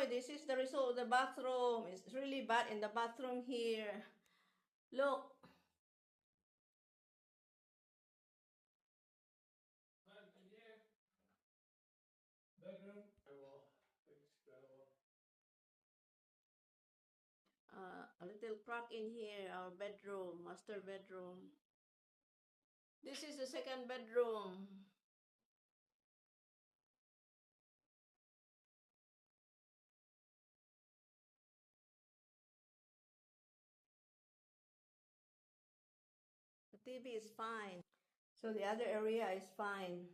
boy, this is the result of the bathroom. It's really bad in the bathroom here. Look. A little crack in here, our bedroom, master bedroom. This is the second bedroom. The TV is fine. So the other area is fine.